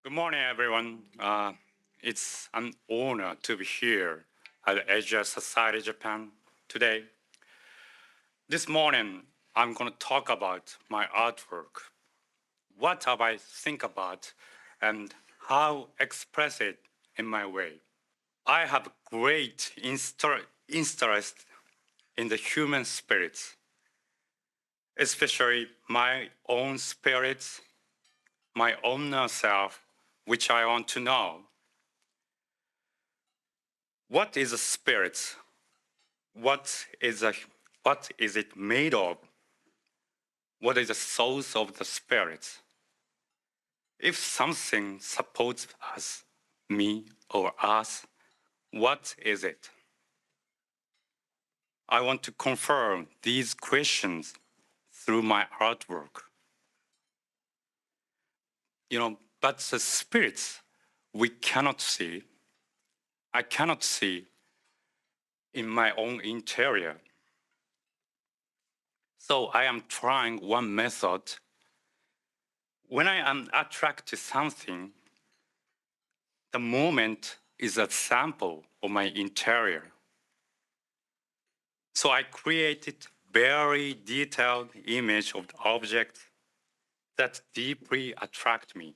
Good morning, everyone. It's an honor to be here at Asia Society Japan today. This morning, I'm going to talk about my artwork, what have I think about, and how express it in my way. I have great interest in the human spirits, especially my own spirits, my own self, which I want to know. What is a spirit? What is, a, what is it made of? What is the source of the spirit? If something supports us, me or us, what is it? I want to confirm these questions through my artwork. But the spirits we cannot see, I cannot see in my own interior. So I am trying one method. When I am attracted to something, the moment is a sample of my interior. So I created very detailed image of the object that deeply attract me.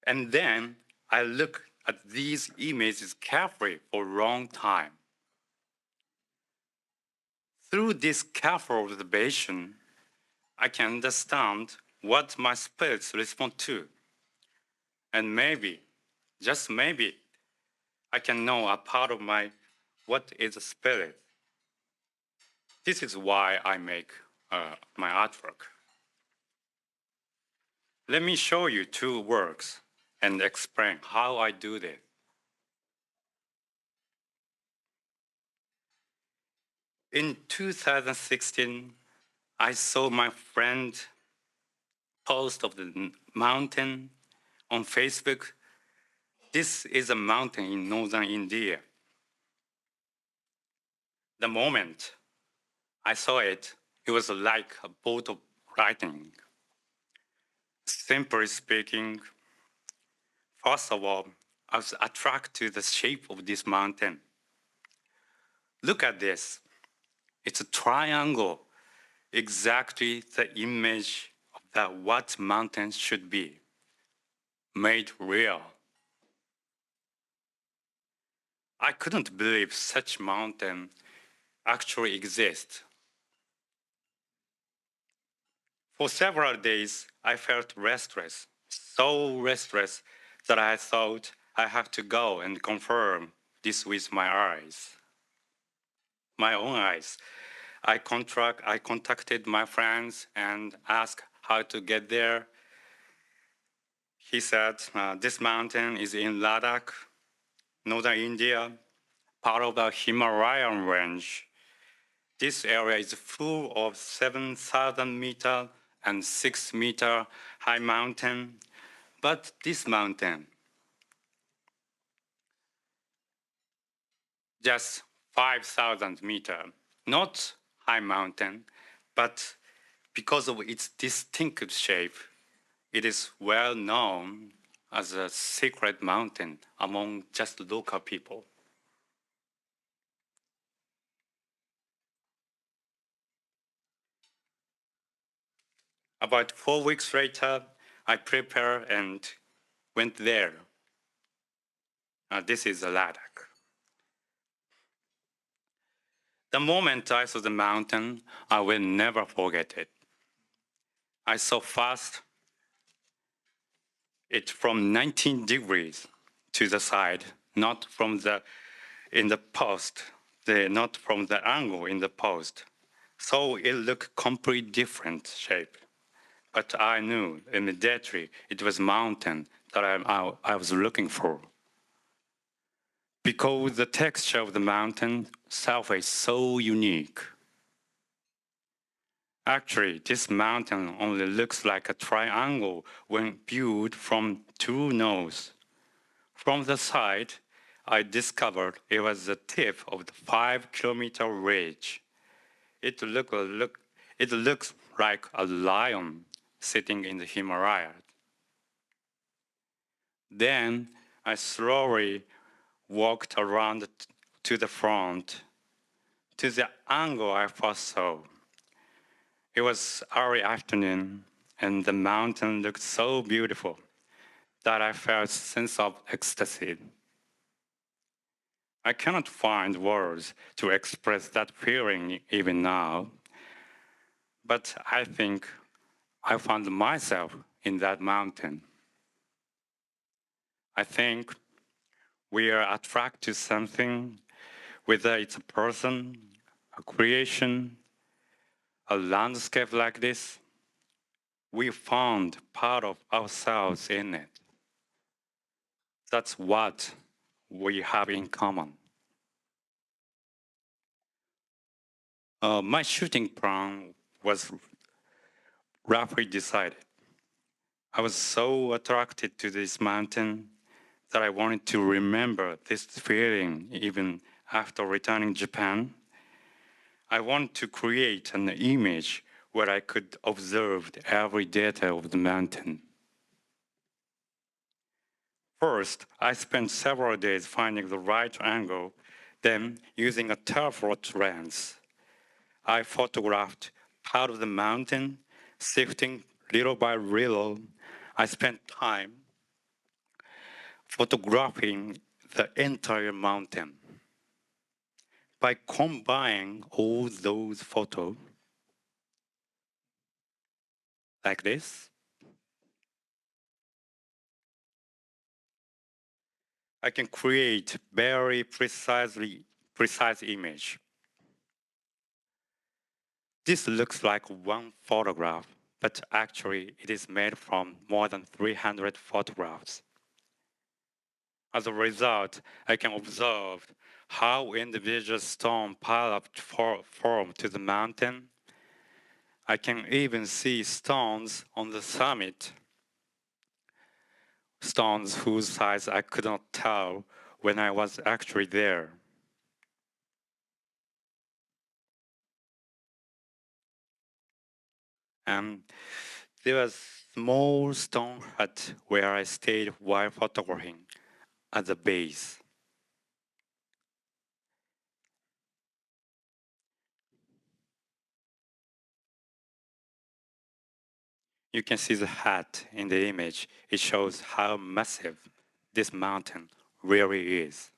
And then I look at these images carefully for a long time. Through this careful observation, I can understand what my spirits respond to. And maybe, just maybe, I can know a part of what is a spirit. This is why I make my artwork. Let me show you two works and explain how I do this. In 2016, I saw my friend post of the mountain on Facebook. This is a mountain in northern India. The moment I saw it, it was like a bolt of lightning. Simply speaking, first of all, I was attracted to the shape of this mountain. Look at this. It's a triangle, exactly the image of that what mountains should be, made real. I couldn't believe such mountain actually exists. For several days, I felt restless, so restless that I thought I have to go and confirm this with my eyes, my own eyes. I contacted my friends and asked how to get there. He said, this mountain is in Ladakh, northern India, part of the Himalayan range. This area is full of 7,000 meter and 6-meter high mountain. But this mountain, just 5,000 meter, not high mountain, but because of its distinctive shape, it is well known as a secret mountain among just local people. About 4 weeks later, I prepared and went there. This is Ladakh. The moment I saw the mountain, I will never forget it. I saw fast it from 19 degrees to the side, not from the in the post, not from the angle in the post. So it looked completely different shape. But I knew immediately it was mountain that I was looking for. Because the texture of the mountain itself is so unique. Actually, this mountain only looks like a triangle when viewed from two nodes. From the side, I discovered it was the tip of the 5-kilometer ridge. It looks like a lion sitting in the Himalayas. Then I slowly walked around to the front, to the angle I first saw. It was early afternoon, and the mountain looked so beautiful that I felt a sense of ecstasy. I cannot find words to express that feeling even now, but I think I found myself in that mountain. I think we are attracted to something, whether it's a person, a creation, a landscape like this. We found part of ourselves in it. That's what we have in common. My shooting plan was roughly decided. I was so attracted to this mountain that I wanted to remember this feeling even after returning Japan. I wanted to create an image where I could observe every detail of the mountain. First, I spent several days finding the right angle, then using a telephoto lens. I photographed part of the mountain, shifting little by little. I spent time photographing the entire mountain. By combining all those photos like this, I can create very precise image. This looks like one photograph, but actually it is made from more than 300 photographs. As a result, I can observe how individual stones pile up form to the mountain. I can even see stones on the summit, stones whose size I could not tell when I was actually there. And there was a small stone hut where I stayed while photographing at the base. You can see the hut in the image. It shows how massive this mountain really is.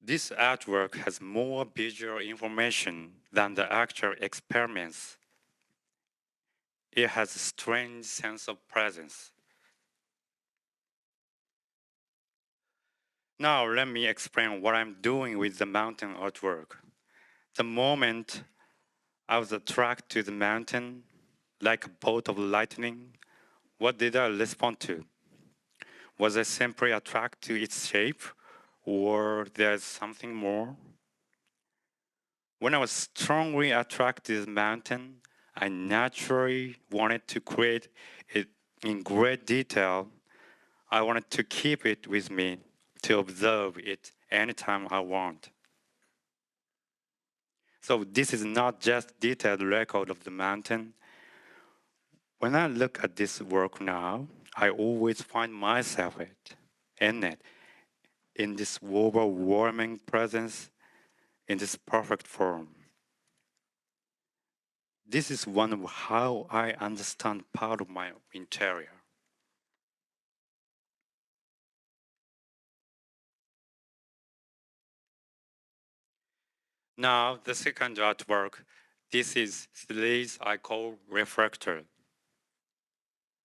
This artwork has more visual information than the actual experiments. It has a strange sense of presence. Now let me explain what I'm doing with the mountain artwork. The moment I was attracted to the mountain, like a bolt of lightning, what did I respond to? Was I simply attracted to its shape, or there's something more? When I was strongly attracted to the mountain, I naturally wanted to create it in great detail. I wanted to keep it with me to observe it anytime I want. So this is not just detailed record of the mountain. When I look at this work now, I always find myself in it, in this overwhelming presence, in this perfect form. This is one of how I understand part of my interior. Now, the second artwork, this is series I call refractor.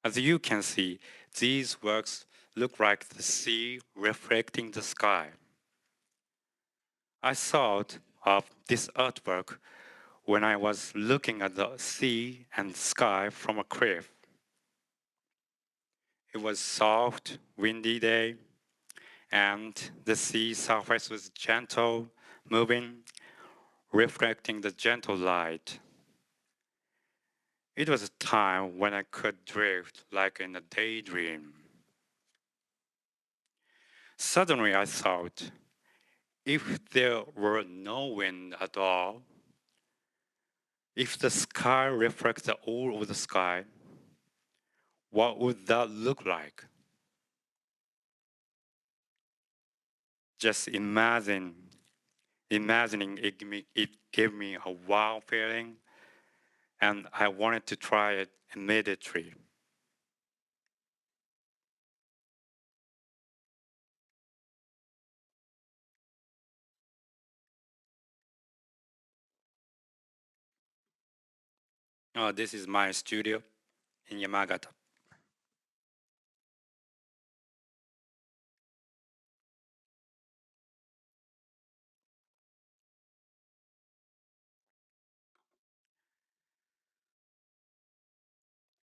As you can see, these works look like the sea reflecting the sky. I thought of this artwork when I was looking at the sea and sky from a cliff. It was soft, windy day, and the sea surface was gentle, moving, reflecting the gentle light. It was a time when I could drift like in a daydream. Suddenly I thought, if there were no wind at all, If the sky reflects the all of the sky, what would that look like? Just imagining it gave me a wow feeling, and I wanted to try it immediately. This is my studio in Yamagata.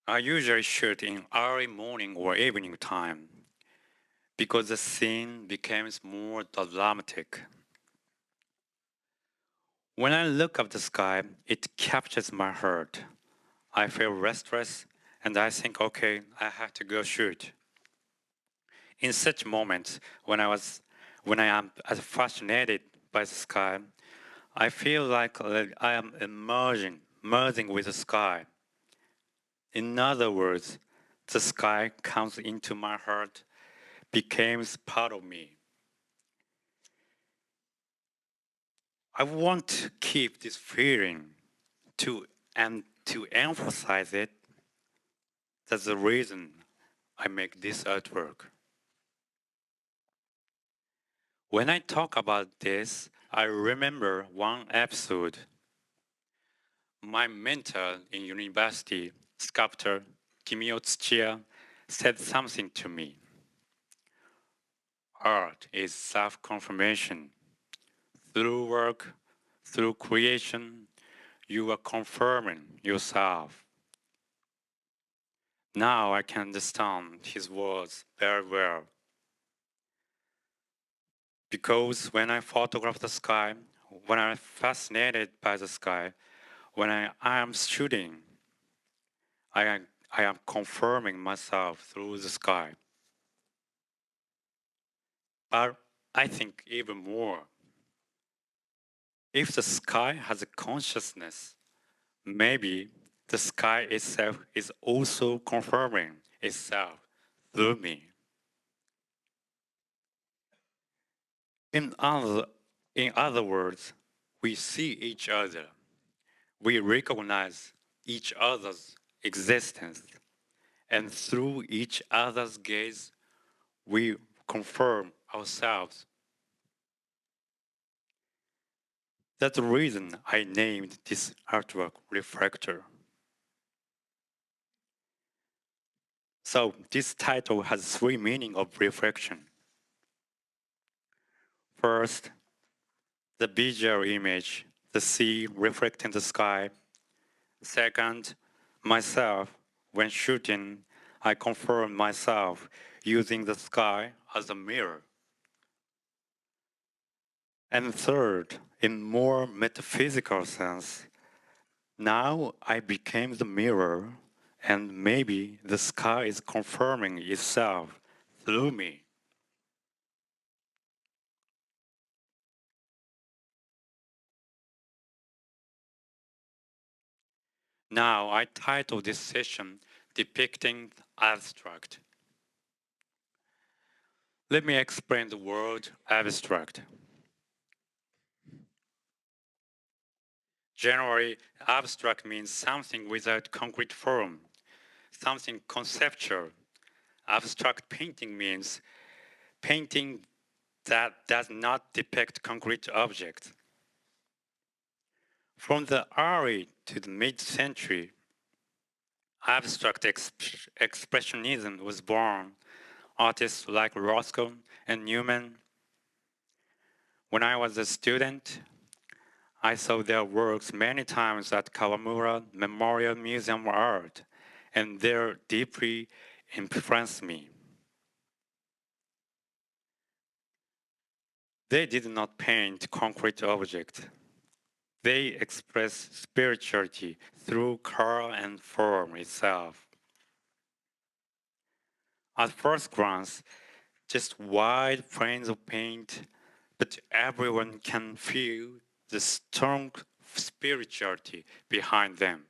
I usually shoot in early morning or evening time because the scene becomes more dramatic. When I look up the sky, it captures my heart. I feel restless and I think, okay, I have to go shoot. In such moments, when I am as fascinated by the sky, I feel like I am merging with the sky. In other words, the sky comes into my heart, becomes part of me. I want to keep this feeling to emphasize it. That's the reason I make this artwork. When I talk about this, I remember one episode. My mentor in university, sculptor Kimio Tsuchiya, said something to me. Art is self-confirmation. Through work, through creation, you are confirming yourself. Now I can understand his words very well. Because when I photograph the sky, when I'm fascinated by the sky, when I am shooting, I am confirming myself through the sky. But I think even more, if the sky has a consciousness, maybe the sky itself is also confirming itself through me. In other, in other words, we see each other. We recognize each other's existence. And through each other's gaze, we confirm ourselves. That's the reason I named this artwork Refractor. So this title has three meanings of reflection. First, the visual image, the sea reflecting the sky. Second, myself. When shooting, I confirm myself using the sky as a mirror. And third, in more metaphysical sense, now I became the mirror, and maybe the sky is confirming itself through me. Now I title this session Depicting Abstract. Let me explain the word abstract. Generally, abstract means something without concrete form, something conceptual. Abstract painting means painting that does not depict concrete objects. From the early to the mid-century, abstract expressionism was born. Artists like Roscoe and Newman. When I was a student, I saw their works many times at Kawamura Memorial Museum of Art, and they deeply influenced me. They did not paint concrete objects. They expressed spirituality through color and form itself. At first glance, just wide planes of paint, but everyone can feel the strong spirituality behind them.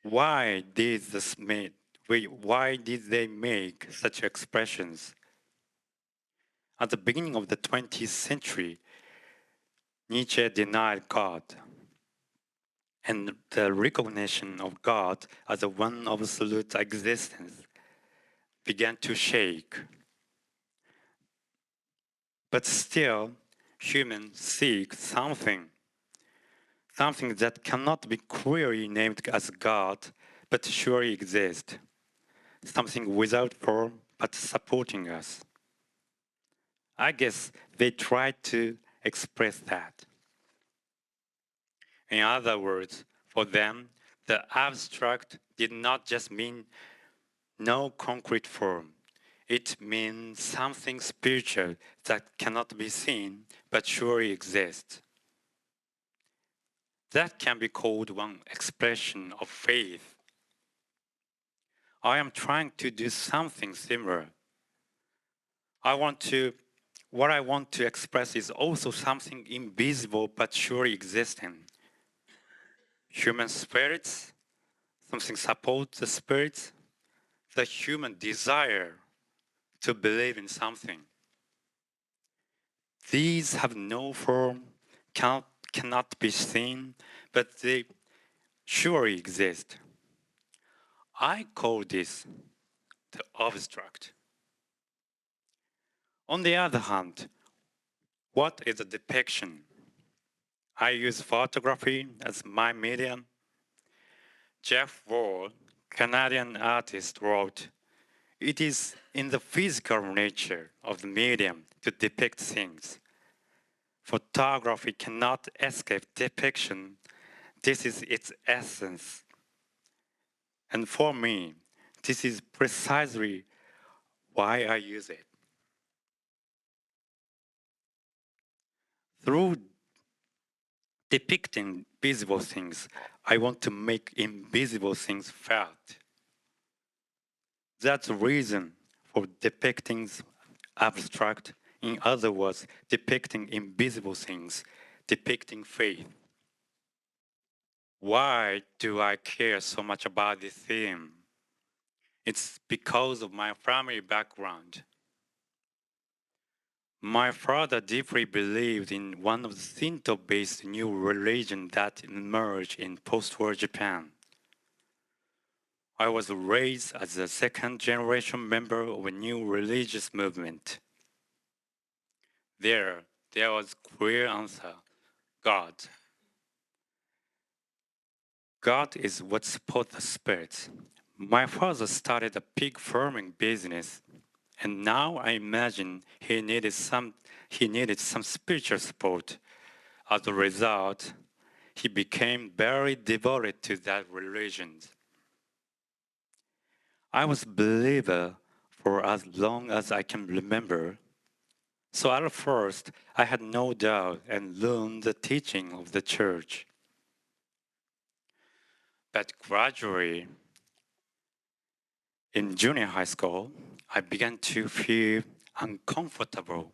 Why did this make, why did they make such expressions? At the beginning of the 20th century, Nietzsche denied God, and the recognition of God as a one absolute existence began to shake. But still, humans seek something that cannot be clearly named as God, but surely exists, something without form but supporting us. I guess they tried to express that. In other words, for them, the abstract did not just mean no concrete form. It means something spiritual that cannot be seen but surely exists. That can be called one expression of faith. I am trying to do something similar. What I want to express is also something invisible but surely existing. Human spirits, something supports the spirits, the human desire to believe in something. These have no form, cannot be seen, but they surely exist. I call this the abstract. On the other hand, what is a depiction? I use photography as my medium. Jeff Wall, Canadian artist, wrote, "It is in the physical nature of the medium to depict things. Photography cannot escape depiction. This is its essence. And for me, this is precisely why I use it." Through depicting visible things, I want to make invisible things felt. That's the reason for depicting abstract, in other words, depicting invisible things, depicting faith. Why do I care so much about this theme? It's because of my family background. My father deeply believed in one of the Shinto-based new religions that emerged in post-war Japan. I was raised as a second-generation member of a new religious movement. There was clear answer: God. God is what supports the spirits. My father started a pig farming business, and now I imagine he needed some spiritual support. As a result, he became very devoted to that religion. I was a believer for as long as I can remember. So at first, I had no doubt and learned the teaching of the church. But gradually, in junior high school, I began to feel uncomfortable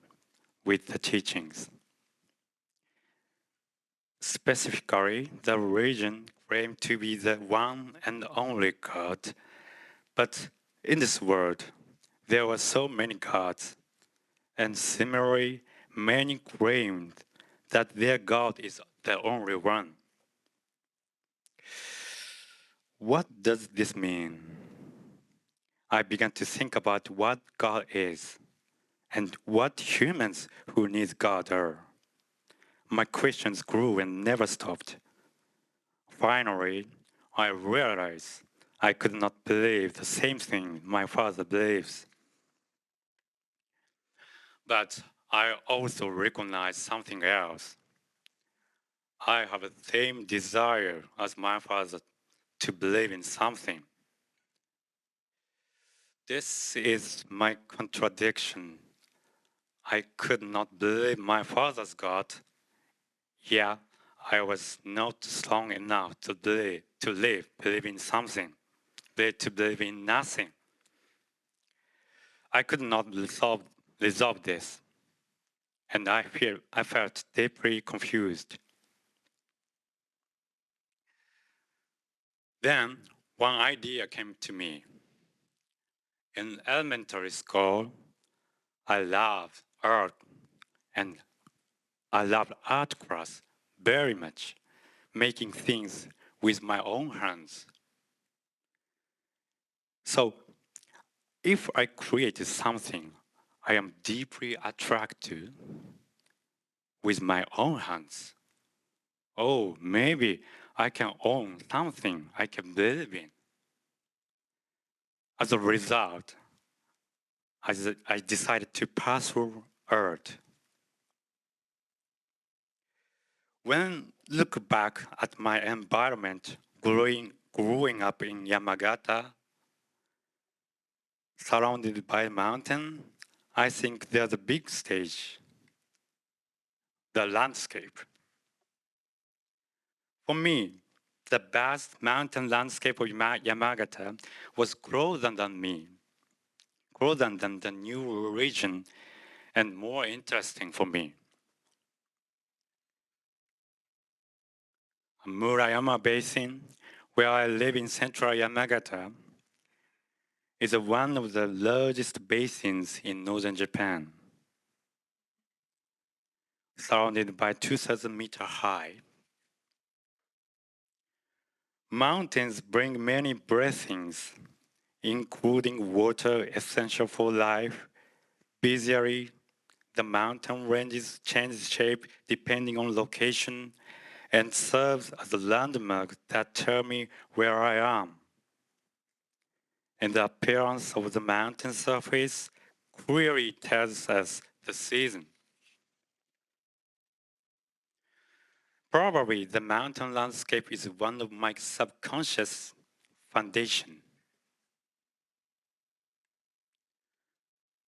with the teachings. Specifically, the religion claimed to be the one and only God. But in this world, there were so many gods, and similarly, many claimed that their God is the only one. What does this mean? I began to think about what God is and what humans who need God are. My questions grew and never stopped. Finally, I realized I could not believe the same thing my father believes. But I also recognized something else. I have the same desire as my father to believe in something. This is my contradiction. I could not believe my father's God. Yeah, I was not strong enough to believe in something, but to believe in nothing. I could not resolve this. And I felt deeply confused. Then one idea came to me. In elementary school, I loved art and I loved art class very much, making things with my own hands. So if I created something I am deeply attracted to with my own hands, oh, maybe I can own something I can believe in. As a result, I decided to pursue art. When I look back at my environment growing up in Yamagata, surrounded by a mountain, I think there's a big stage, the landscape. For me, the vast mountain landscape of Yamagata was closer than me, closer than the new region, and more interesting for me. Murayama Basin, where I live in central Yamagata, is one of the largest basins in northern Japan, surrounded by 2,000 meter high. Mountains bring many blessings, including water essential for life. Visually, the mountain ranges change shape depending on location and serves as a landmark that tell me where I am. And the appearance of the mountain surface clearly tells us the season. Probably the mountain landscape is one of my subconscious foundation.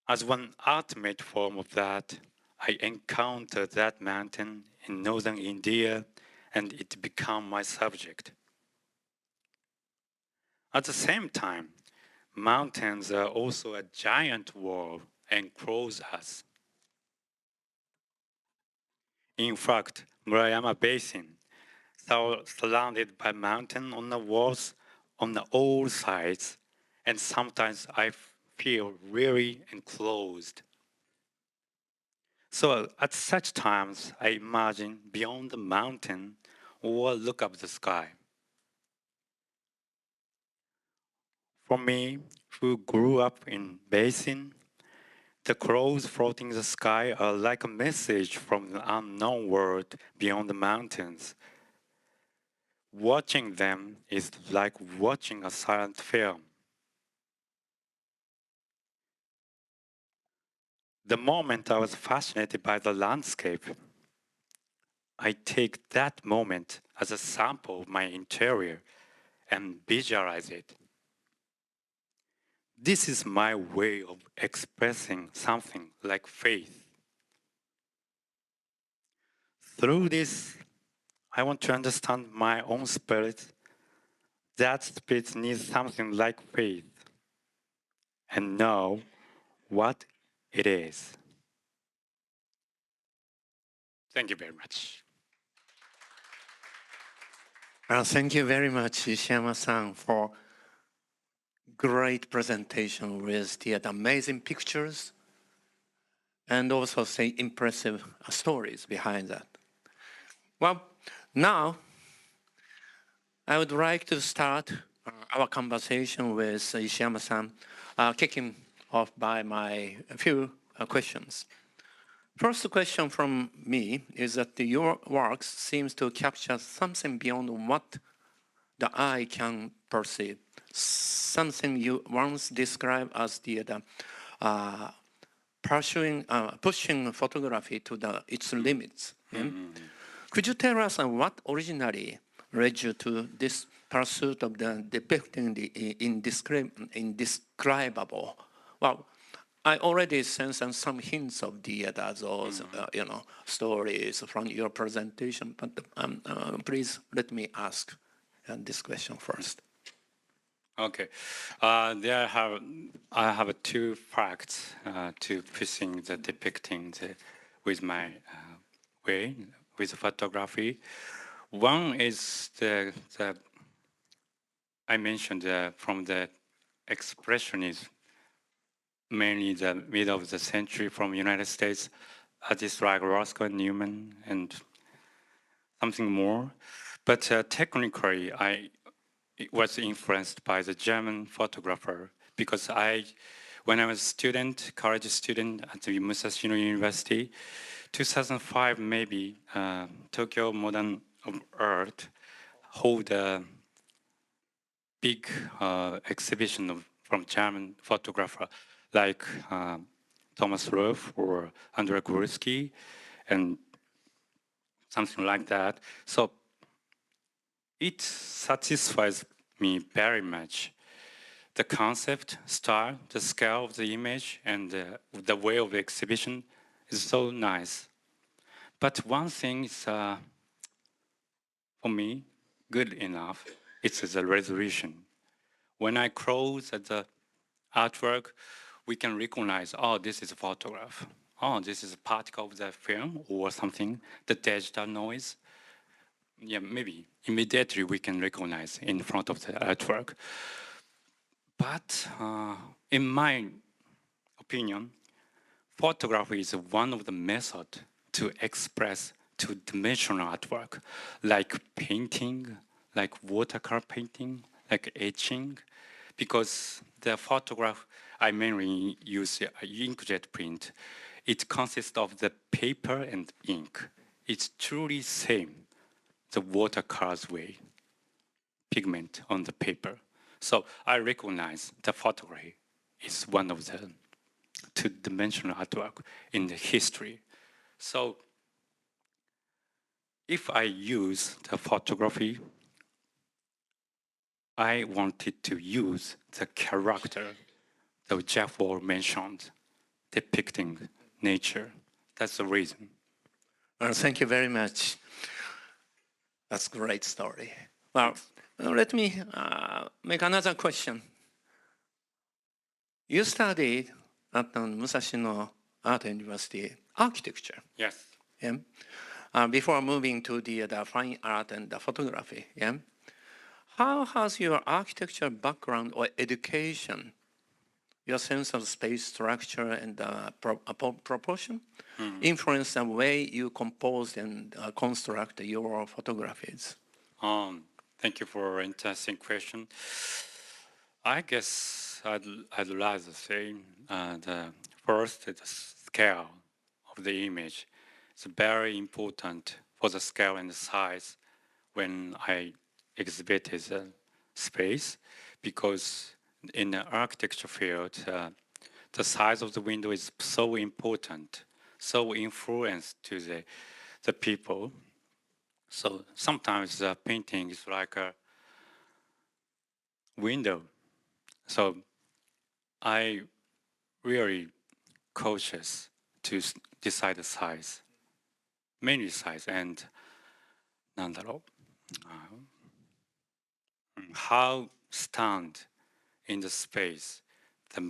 As one ultimate form of that, I encountered that mountain in northern India and it became my subject. At the same time, mountains are also a giant wall enclose us. In fact, Murayama Basin, surrounded by mountains on the walls on all sides, and sometimes I feel really enclosed. So at such times, I imagine beyond the mountain or look up the sky. For me, who grew up in basin, the clouds floating in the sky are like a message from the unknown world beyond the mountains. Watching them is like watching a silent film. The moment I was fascinated by the landscape, I take that moment as a sample of my interior and visualize it. This is my way of expressing something like faith. Through this, I want to understand my own spirit. That spirit needs something like faith and know what it is. Thank you very much. Well, thank you very much, Ishiyama-san, for great presentation with the amazing pictures and also say impressive stories behind that. Well, now I would like to start our conversation with Ishiyama-san, kicking off by my few questions. First question from me is that your works seems to capture something beyond what the eye can perceive. Something you once described as pushing photography to its limits. Could you tell us what originally led you to this pursuit of depicting the indescribable? Well, I already sense some hints of those stories from your presentation, but please let me ask this question first. Okay. I have two facts to fishing the depicting with my way with photography. One is the I mentioned from the expressionism, mainly the middle of the century from United States, artists like Roscoe and Newman and something more. But technically, I was influenced by the German photographer because when I was a student, college student at the Musashino University, 2005 maybe, Tokyo Modern Art hold a big exhibition from German photographer like Thomas Roth or Andrei Gursky and something like that. So it satisfies me very much. The concept, style, the scale of the image, and the way of the exhibition is so nice. But one thing is, for me, good enough. It's the resolution. When I close at the artwork, we can recognize, oh, this is a photograph. Oh, this is a particle of the film or something, the digital noise. Yeah, maybe immediately we can recognize in front of the artwork. But in my opinion, photography is one of the methods to express two-dimensional artwork, like painting, like watercolor painting, like etching, because the photograph I mainly use inkjet print. It consists of the paper and ink. It's truly same, the watercolor's way, pigment on the paper. So I recognize the photography is one of the two-dimensional artwork in the history. So if I use the photography, I wanted to use the character that Jeff Wall mentioned, depicting nature. That's the reason. Thank you very much. That's a great story. Well, let me make another question. You studied at the Musashino Art University architecture. Yes. Yeah. Before moving to the fine art and the photography. Yeah. How has your architecture background or education, your sense of space structure and proportion, influenced the way you compose and construct your photographies? Thank you for an interesting question. I guess I'd rather say the first, the scale of the image. It's very important for the scale and the size when I exhibited the space, because in the architecture field, the size of the window is so important, so influenced to the people. So sometimes the painting is like a window. So I really cautious to decide the size, mainly size, and なんだろう, how stand in the space the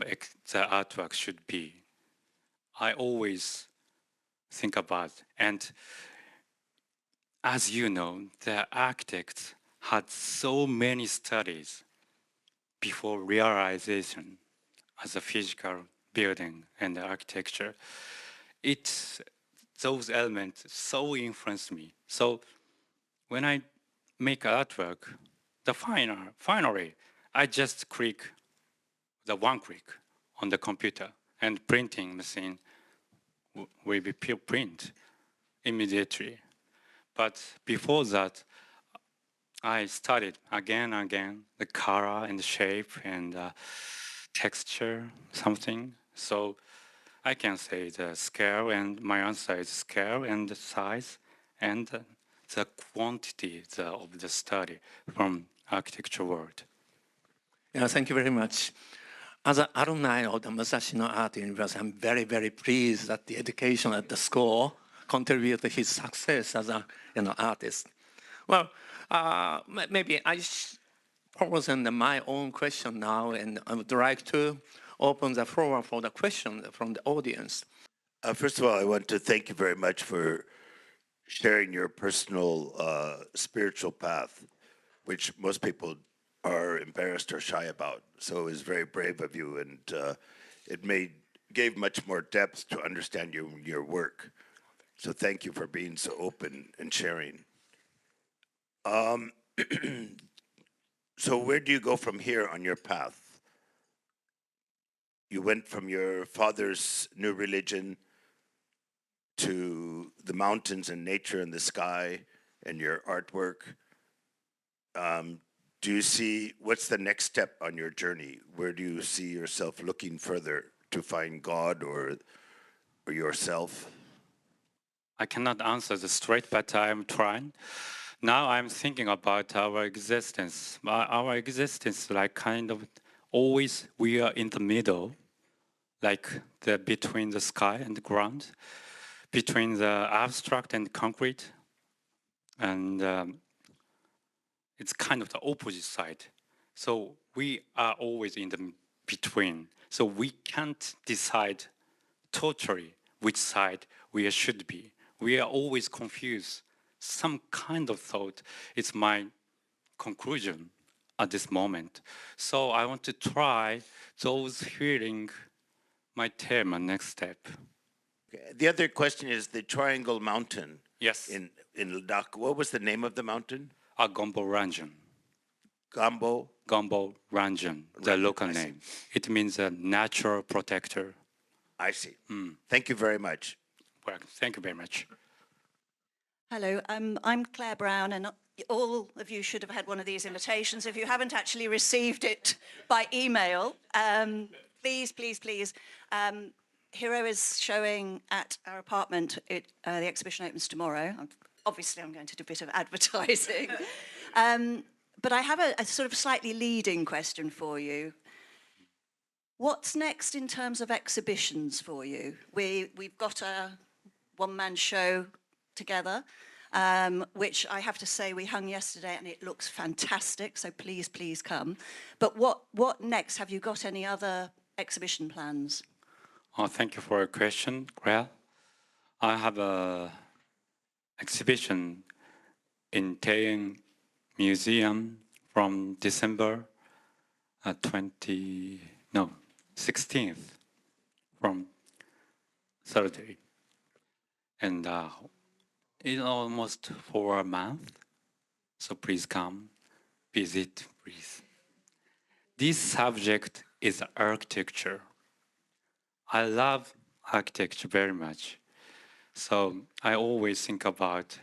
artwork should be. I always think about, and as you know, the architects had so many studies before realization as a physical building and architecture. Those elements so influenced me. So when I make artwork, finally, I just click the one click on the computer and printing machine will be print immediately. But before that, I studied again and again the color and the shape and texture, something. So I can say the scale, and my answer is scale and the size and the quantity of the study from architecture world. Yeah, thank you very much. As an alumni of the Musashino Art University, I'm very, very pleased that the education at the school contributed to his success as a artist. Well, maybe I posing my own question now, and I would like to open the floor for the question from the audience. First of all, I want to thank you very much for sharing your personal spiritual path, which most people are embarrassed or shy about. So it was very brave of you, and it gave much more depth to understand your work. So thank you for being so open and sharing. So where do you go from here on your path? You went from your father's new religion to the mountains and nature and the sky and your artwork. Do you see, what's the next step on your journey? Where do you see yourself looking further to find God or yourself? I cannot answer this straight, but I'm trying. Now I'm thinking about our existence. Our existence, like kind of always we are in the middle, like between the sky and the ground, between the abstract and concrete, and it's kind of the opposite side. So we are always in the between. So we can't decide totally which side we should be. We are always confused. Some kind of thought. It's my conclusion at this moment. So I want to try those feeling might tell my next step. Okay. The other question is the Triangle Mountain. Yes. In Ladakh. What was the name of the mountain? Gombo Ranjan. Gombo Ranjan, the local name. It means a natural protector. I see. Thank you very much. Well, thank you very much. Hello, I'm Claire Brown, and all of you should have had one of these invitations. If you haven't actually received it by email, please, please, please. Hiro is showing at our apartment. The exhibition opens tomorrow. Obviously, I'm going to do a bit of advertising. But I have a sort of slightly leading question for you. What's next in terms of exhibitions for you? We've got a one-man show together, which I have to say we hung yesterday and it looks fantastic, so please, please come. But what next? Have you got any other exhibition plans? Oh, thank you for your question, Claire. I have a exhibition in Taeyang Museum from December 16th from Saturday. And it's almost for a month. So please come, visit, please. This subject is architecture. I love architecture very much. So I always think about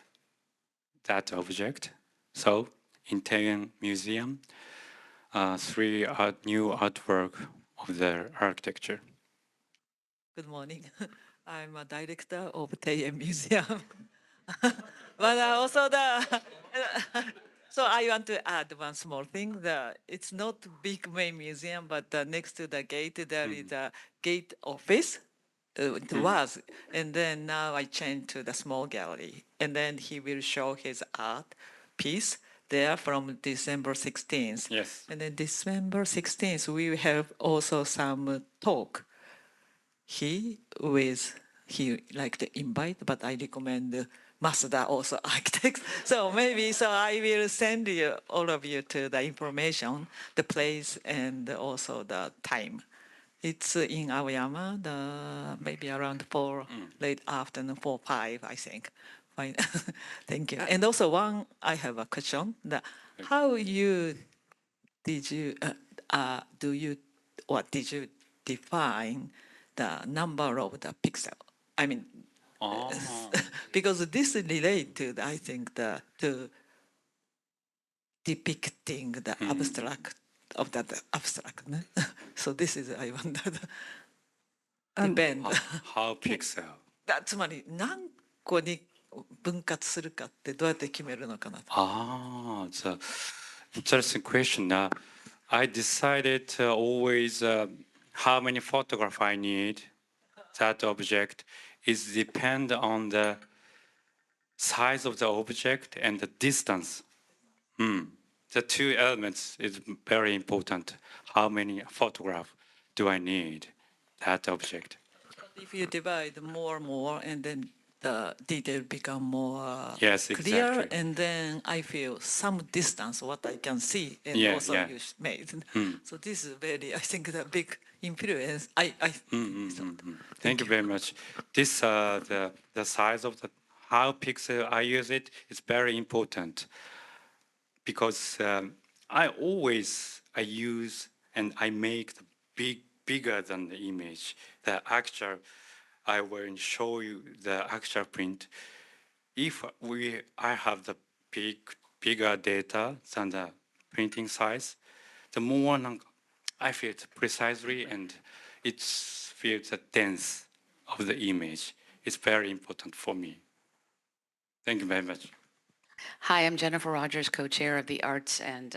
that object. So in Taeyang Museum, 3 new artwork of the architecture. Good morning. I'm a director of Taeyang Museum. But also so I want to add one small thing. It's not big main museum, but next to the gate, there is a gate office. It was, and then now I changed to the small gallery. And then he will show his art piece there from December 16th. Yes. And then December 16th, we will have also some talk. He like to invite, but I recommend Masuda also architects. So maybe, so I will send you, all of you, to the information, the place, and also the time. It's in Aoyama, maybe around 4, late afternoon, 4, 5, I think. Fine. Thank you. And also I have a question. How did you define the number of the pixel? I mean, because this relates to, I think, to depicting the abstract of that abstract. So this is, I wonder, depend. How pixel? つまり何個に分割するかってどうやって決めるのかなと。It's an interesting question. I decided always how many photographs I need. That object is depend on the size of the object and the distance. the two elements is very important. How many photographs do I need that object? If you divide more and more, and then the detail become more Yes, clear, exactly. and then I feel some distance what I can see, and Yeah, also yeah. you made. So this is very, I think, the big influence. Thank you very much. This the size of the how pixel I use it is very important because I use and I make the bigger than the image. The actual I will show you the actual print. If I have the bigger data than the printing size, the more I feel it precisely and it feels the dense of the image. It's very important for me. Thank you very much. Hi, I'm Jennifer Rogers, co-chair of the Arts and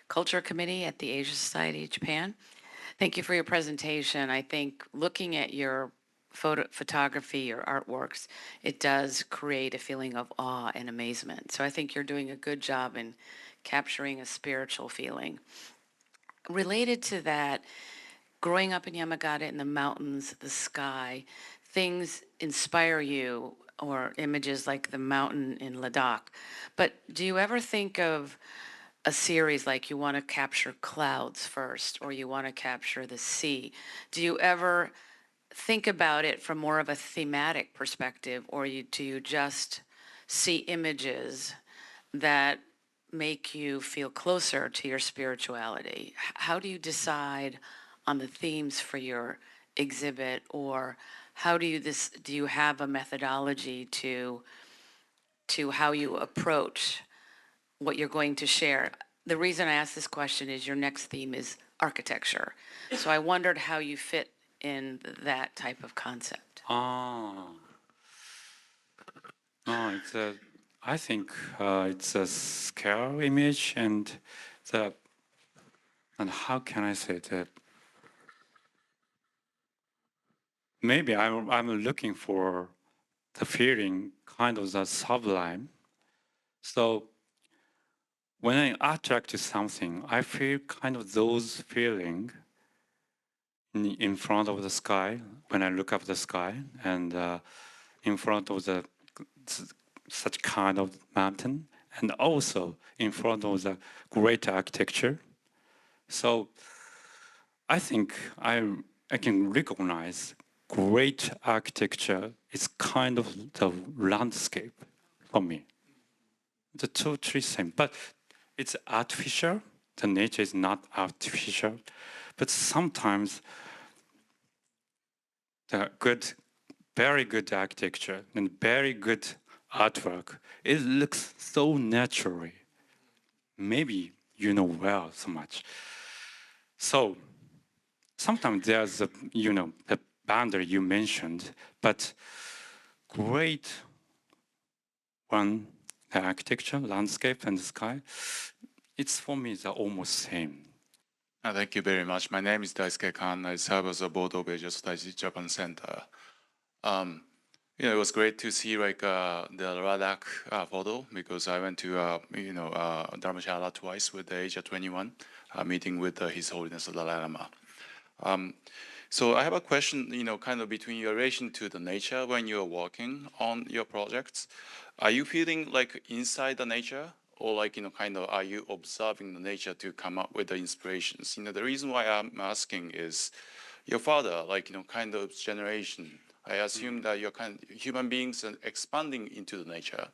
Culture Committee at the Asia Society of Japan. Thank you for your presentation. I think looking at your photography, your artworks, it does create a feeling of awe and amazement. So I think you're doing a good job in capturing a spiritual feeling. Related to that, growing up in Yamagata in the mountains, the sky, things inspire you, or images like the mountain in Ladakh. But do you ever think of a series like you want to capture clouds first, or you want to capture the sea? Do you ever think about it from more of a thematic perspective, or do you just see images that make you feel closer to your spirituality? How do you decide on the themes for your exhibit, or how do you have a methodology to how you approach what you're going to share? The reason I ask this question is your next theme is architecture. So I wondered how you fit in that type of concept. It's a. I think it's a scale image and how can I say that? Maybe I'm looking for the feeling kind of the sublime. So when I attract to something, I feel kind of those feeling in front of the sky when I look up the sky and in front of the such kind of mountain and also in front of the great architecture. So I think I can recognize great architecture is kind of the landscape for me. The totally same, but it's artificial. The nature is not artificial, but sometimes the very good architecture and very good artwork, it looks so naturally. Maybe you know well so much. So sometimes there's the boundary you mentioned, but great one, the architecture, landscape, and the sky, it's for me the almost same. Thank you very much. My name is Daisuke Kan. I serve as a board of Asia Society Japan Center. It was great to see the Ladakh photo because I went to Dharamshala twice with the Asia 21 meeting with His Holiness Dalai Lama. So I have a question, kind of between your relation to the nature when you're walking on your projects. Are you feeling like inside the nature, or are you observing the nature to come up with the inspirations? The reason why I'm asking is your father, kind of generation. I assume that you're kind of human beings are expanding into the nature,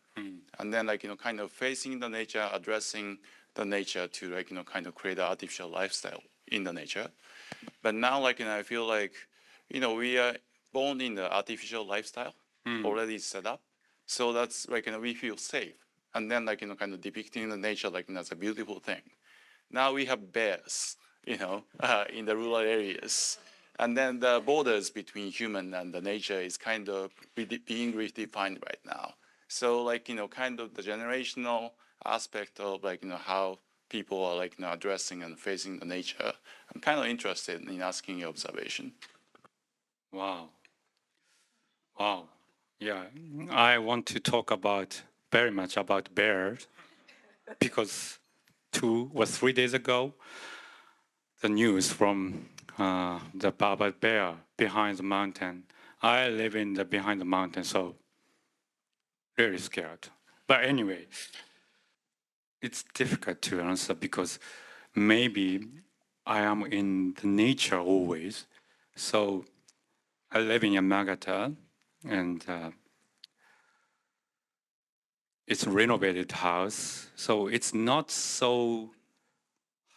and then kind of facing the nature, addressing the nature to kind of create an artificial lifestyle in the nature. But now I feel like we are born in the artificial lifestyle already set up, so that's we feel safe, and then kind of depicting the nature as a beautiful thing. Now we have bears, in the rural areas. And then the borders between human and the nature is kind of being redefined right now. So kind of the generational aspect of how people are addressing and facing the nature. I'm kind of interested in asking your observation. Wow. Wow. Yeah, I want to talk very much about bears because 2 or 3 days ago, the news from the Baba Bear behind the mountain. I live in the behind the mountain, so really scared. But anyway, it's difficult to answer because maybe I am in the nature always. So I live in Yamagata, and it's a renovated house, so it's not so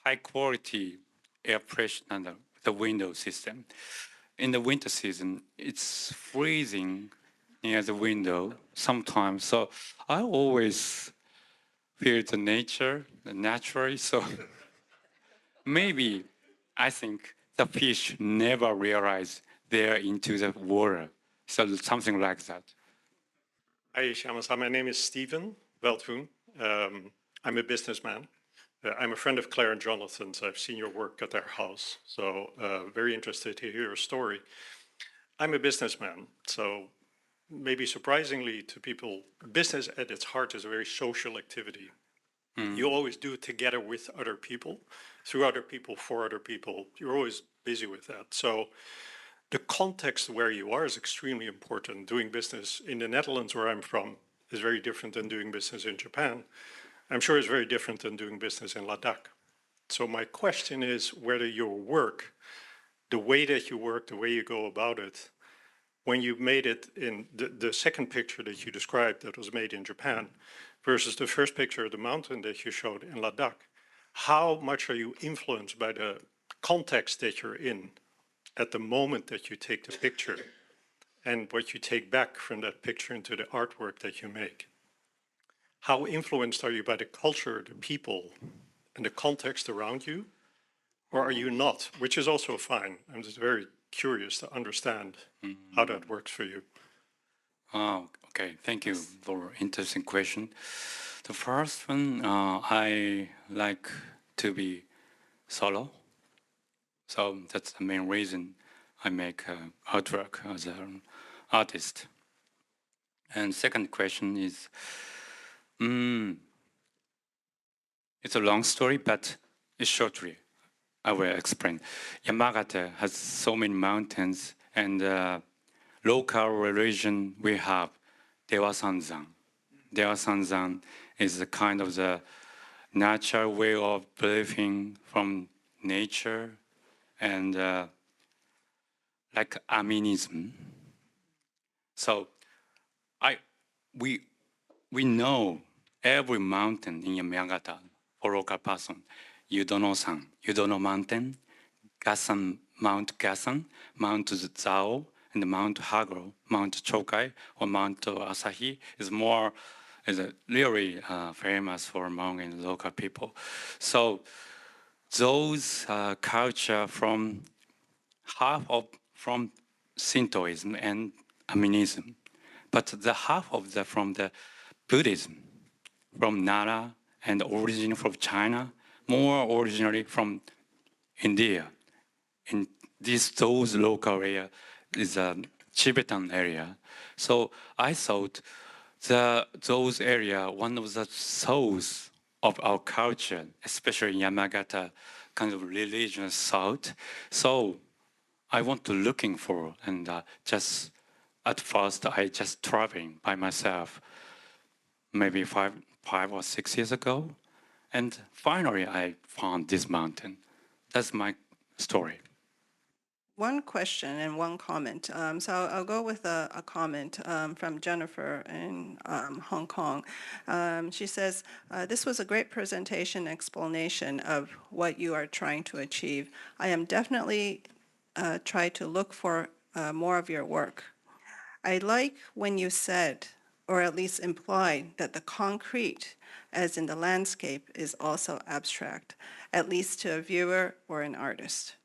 high quality air pressure and the window system. In the winter season, it's freezing near the window sometimes. So I always feel the nature naturally. So maybe I think the fish never realize they're into the water. So something like that. Hi, Ishiyama-san. My name is Stephen Veldhoen. I'm a businessman. I'm a friend of Claire and Jonathan's. I've seen your work at their house, so very interested to hear your story. I'm a businessman, so maybe surprisingly to people, business at its heart is a very social activity. You always do it together with other people, through other people, for other people. You're always busy with that. So the context where you are is extremely important. Doing business in the Netherlands, where I'm from, is very different than doing business in Japan. I'm sure it's very different than doing business in Ladakh. So my question is whether your work, the way that you work, the way you go about it, when you made it in the second picture that you described that was made in Japan versus the first picture of the mountain that you showed in Ladakh, how much are you influenced by the context that you're in at the moment that you take the picture and what you take back from that picture into the artwork that you make? How influenced are you by the culture, the people, and the context around you? Or are you not? Which is also fine. I'm just very curious to understand how that works for you. Oh, okay. Thank you for interesting question. The first one, I like to be solo. So that's the main reason I make artwork as an artist. And second question is, it's a long story, but it's shortly. I will explain. Yamagata has so many mountains, and local religion we have, Dewa-sanzan. Dewa-sanzan is a kind of the natural way of believing from nature, and like animism. So we know every mountain in Yamagata for local person. Yudono-san, Yudono Mountain, Gasan, Mount Gasan, Mount Zao, and Mount Hagro, Mount Chokai, or Mount Asahi is really famous for among local people. So those culture from from Shintoism and animism, but the half of from the Buddhism, from Nara and origin from China, more originally from India. In those local area is a Tibetan area. So I thought those area, one of the souls of our culture, especially Yamagata, kind of religious thought. So I want to looking for, and just at first I just traveling by myself, maybe five or 6 years ago, and finally I found this mountain. That's my story. One question and one comment. So I'll go with a comment from Jennifer in Hong Kong. She says, this was a great presentation explanation of what you are trying to achieve. I am definitely trying to look for more of your work. I like when you said, or at least implied, that the concrete, as in the landscape, is also abstract, at least to a viewer or an artist.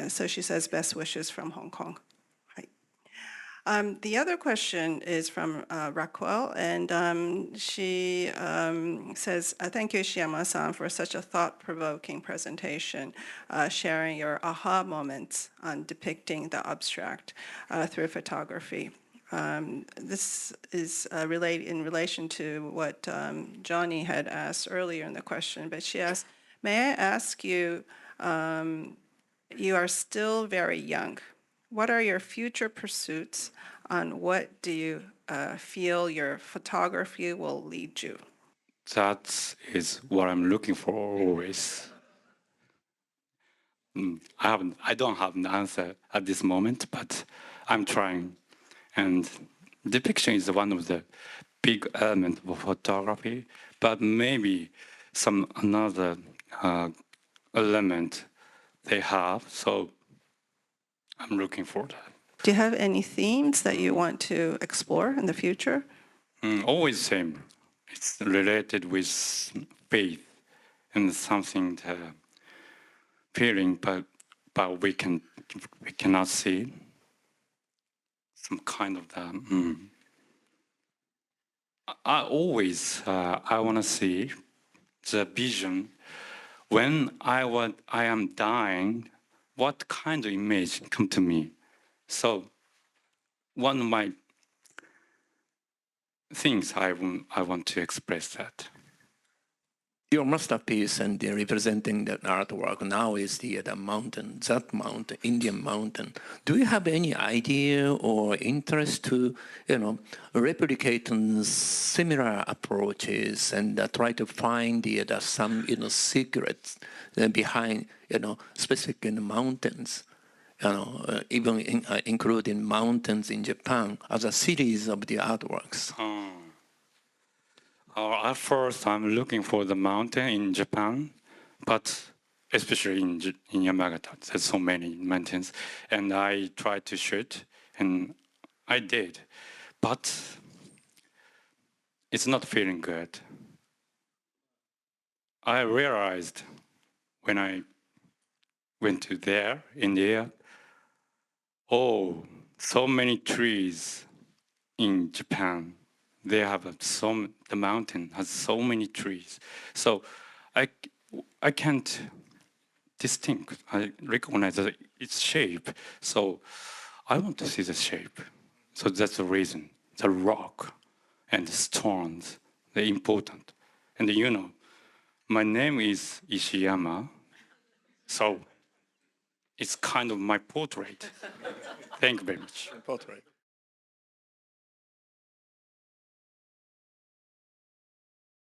So she says, best wishes from Hong Kong. The other question is from Raquel, and she says, thank you, Ishiyama-san, for such a thought-provoking presentation, sharing your aha moments on depicting the abstract through photography. this is in relation to what Johnny had asked earlier in the question, but she asked, may I ask you, you are still very young. What are your future pursuits? On what do you feel your photography will lead you? That is what I'm looking for always. I don't have an answer at this moment, but I'm trying. And depiction is one of the big elements of photography, but maybe some another element they have. So I'm looking for that. Do you have any themes that you want to explore in the future? Always same. It's related with faith and something feeling, but we cannot see some kind of that. I always I want to see the vision when I am dying. What kind of image come to me? So one of my things I want to express that. Your masterpiece and the representing that artwork now is the mountain, that mountain, Indian mountain. Do you have any idea or interest to, replicate similar approaches and try to find some, secrets behind, specific in the mountains? Even including mountains in Japan as a series of the artworks. At first, I'm looking for the mountain in Japan, but especially in Yamagata, there's so many mountains, and I tried to shoot, and I did, but it's not feeling good. I realized when I went to there, India, so many trees in Japan. They have the mountain has so many trees. So I can't I recognize its shape. So I want to see the shape. So that's the reason. The rock and the stones, they're important. And my name is Ishiyama. So it's kind of my portrait. Thank you very much. Portrait.